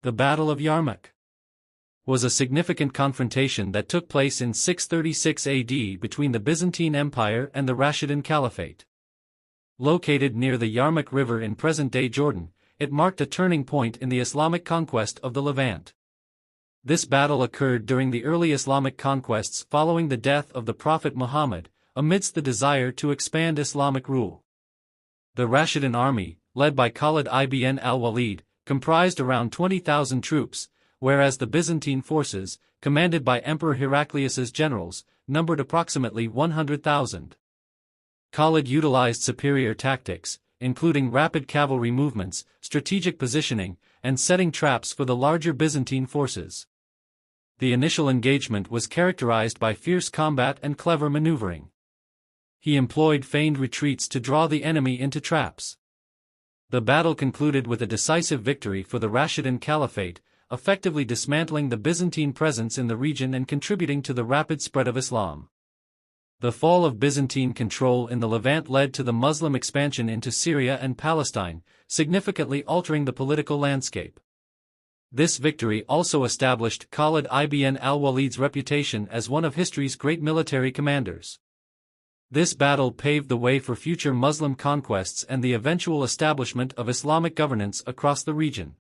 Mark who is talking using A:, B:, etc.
A: The Battle of Yarmok was a significant confrontation that took place in 636 AD between the Byzantine Empire and the Rashidun Caliphate. Located near the Yarmok River in present-day Jordan, it marked a turning point in the Islamic conquest of the Levant. This battle occurred during the early Islamic conquests following the death of the Prophet Muhammad, amidst the desire to expand Islamic rule. The Rashidun army, led by Khalid ibn al-Walid, comprised around 20,000 troops, whereas the Byzantine forces, commanded by Emperor Heraclius's generals, numbered approximately 100,000. Khalid utilized superior tactics, including rapid cavalry movements, strategic positioning, and setting traps for the larger Byzantine forces. The initial engagement was characterized by fierce combat and clever maneuvering. He employed feigned retreats to draw the enemy into traps. The battle concluded with a decisive victory for the Rashidun Caliphate, effectively dismantling the Byzantine presence in the region and contributing to the rapid spread of Islam. The fall of Byzantine control in the Levant led to the Muslim expansion into Syria and Palestine, significantly altering the political landscape. This victory also established Khalid ibn al-Walid's reputation as one of history's great military commanders. This battle paved the way for future Muslim conquests and the eventual establishment of Islamic governance across the region.